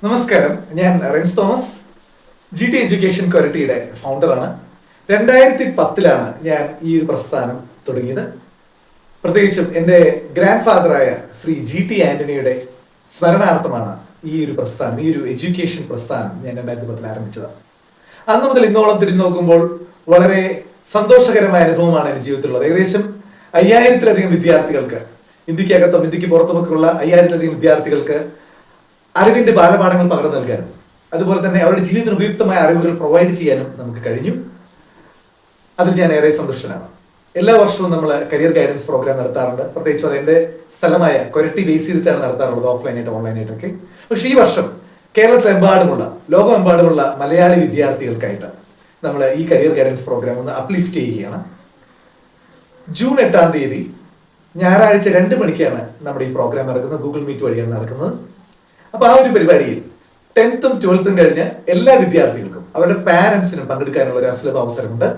നമസ്കാരം, ഞാൻ Rins Thomas, G T education ക്വാലിറ്റിയുടെ ഫൗണ്ടറാണ്. 2010 ഞാൻ ഈ ഒരു പ്രസ്ഥാനം തുടങ്ങിയത്. പ്രത്യേകിച്ചും എൻ്റെ ഗ്രാൻഡ് ഫാദറായ ശ്രീ ജി ടി ആന്റണിയുടെ സ്മരണാർത്ഥമാണ് ഈ ഒരു പ്രസ്ഥാനം, ഈ ഒരു എഡ്യൂക്കേഷൻ പ്രസ്ഥാനം ഞാൻ 2010 ആരംഭിച്ചത്. അന്ന് മുതൽ ഇന്നോളം തിരിഞ്ഞു നോക്കുമ്പോൾ വളരെ സന്തോഷകരമായ അനുഭവമാണ് എൻ്റെ ജീവിതത്തിലുള്ളത്. ഏകദേശം 5000-ലധികം വിദ്യാർത്ഥികൾക്ക്, ഇന്ത്യക്കകത്തും ഇന്ത്യക്ക് പുറത്തുമൊക്കെയുള്ള 5000-ലധികം വിദ്യാർത്ഥികൾക്ക് അറിവിന്റെ ബാലപാഠങ്ങൾ പകർന്നു നൽകാനും അതുപോലെ തന്നെ അവരുടെ ജീവിതത്തിന് ഉപയുക്തമായ അറിവുകൾ പ്രൊവൈഡ് ചെയ്യാനും നമുക്ക് കഴിഞ്ഞു. അതിൽ ഞാൻ ഏറെ സന്തുഷ്ടനാണ്. എല്ലാ വർഷവും നമ്മൾ കരിയർ ഗൈഡൻസ് പ്രോഗ്രാം നടത്താറുണ്ട്. പ്രത്യേകിച്ച് അത് എൻ്റെ സ്ഥലമായ കൊരട്ടി ബേസ് ചെയ്തിട്ടാണ് നടത്താറുള്ളത്, ഓഫ്ലൈനായിട്ട് ഓൺലൈനായിട്ടൊക്കെ. പക്ഷേ ഈ വർഷം കേരളത്തിലെമ്പാടുമുള്ള, ലോകമെമ്പാടുമുള്ള മലയാളി വിദ്യാർത്ഥികൾക്കായിട്ട് നമ്മൾ ഈ കരിയർ ഗൈഡൻസ് പ്രോഗ്രാം ഒന്ന് അപ്ലിഫ്റ്റ് ചെയ്യുകയാണ്. ജൂൺ 8 ഞായറാഴ്ച 2 മണിക്കാണ് നമ്മുടെ ഈ പ്രോഗ്രാം നടക്കുന്നത്. ഗൂഗിൾ മീറ്റ് വഴിയാണ് നടക്കുന്നത്. അപ്പൊ ആ ഒരു പരിപാടിയിൽ 10th-ഉം 12th-ഉം കഴിഞ്ഞ എല്ലാ വിദ്യാർത്ഥികൾക്കും അവരുടെ പാരന്റ്സിനും പങ്കെടുക്കാനുള്ള ഒരു അസുലഭ അവസരമുണ്ട്.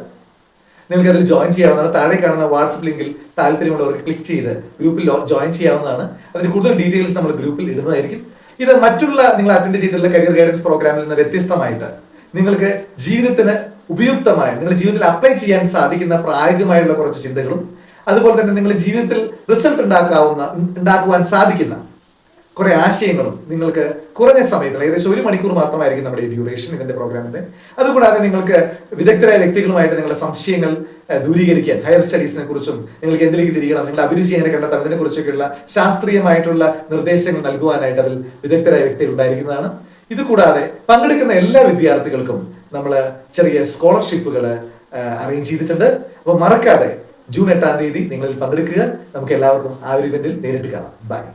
നിങ്ങൾക്ക് അതിൽ ജോയിൻ ചെയ്യാവുന്നതാണ്. താഴെ കാണുന്ന വാട്സപ്പ് ലിങ്കിൽ താല്പര്യമുള്ളവർക്ക് ക്ലിക്ക് ചെയ്ത് ഗ്രൂപ്പിൽ ജോയിൻ ചെയ്യാവുന്നതാണ്. അതിന് കൂടുതൽ ഡീറ്റെയിൽസ് നമ്മൾ ഗ്രൂപ്പിൽ ഇടുന്നതായിരിക്കും. ഇത് മറ്റുള്ള നിങ്ങൾ അറ്റൻഡ് ചെയ്തിട്ടുള്ള കരിയർ ഗൈഡൻസ് പ്രോഗ്രാമിൽ നിന്ന് വ്യത്യസ്തമായിട്ട് നിങ്ങൾക്ക് ജീവിതത്തിന് ഉപയുക്തമായ, നിങ്ങളുടെ ജീവിതത്തിൽ അപ്ലൈ ചെയ്യാൻ സാധിക്കുന്ന പ്രായോഗികമായുള്ള കുറച്ച് ചിന്തകളും അതുപോലെ തന്നെ നിങ്ങളുടെ ജീവിതത്തിൽ റിസൾട്ട് ഉണ്ടാക്കുവാൻ സാധിക്കുന്ന കുറെ ആശയങ്ങളും നിങ്ങൾക്ക് കുറഞ്ഞ സമയത്തിൽ, ഏകദേശം 1 മണിക്കൂർ മാത്രമായിരിക്കും നമ്മുടെ ഈ ഡ്യൂറേഷൻ ഇതിന്റെ പ്രോഗ്രാമിന്റെ. അതുകൂടാതെ നിങ്ങൾക്ക് വിദഗ്ധരായ വ്യക്തികളുമായിട്ട് നിങ്ങളുടെ സംശയങ്ങൾ ദൂരീകരിക്കാൻ, ഹയർ സ്റ്റഡീസിനെ കുറിച്ചും നിങ്ങൾക്ക് എന്തിലേക്ക് തിരിയണം, നിങ്ങളുടെ അഭിരുചി എങ്ങനെ കണ്ടെത്താം, ഇതിനെ കുറിച്ചൊക്കെയുള്ള ശാസ്ത്രീയമായിട്ടുള്ള നിർദ്ദേശങ്ങൾ നൽകുവാനായിട്ട് അതിൽ വിദഗ്ധരായ വ്യക്തികൾ ഉണ്ടായിരിക്കുന്നതാണ്. ഇത് കൂടാതെ പങ്കെടുക്കുന്ന എല്ലാ വിദ്യാർത്ഥികൾക്കും നമ്മൾ ചെറിയ സ്കോളർഷിപ്പുകൾ അറേഞ്ച് ചെയ്തിട്ടുണ്ട്. അപ്പോൾ മറക്കാതെ ജൂൺ 8 നിങ്ങളിൽ പങ്കെടുക്കുക. നമുക്ക് എല്ലാവർക്കും ആ ഒരു ഇവന്റിൽ നേരിട്ട് കാണാം. ബൈ.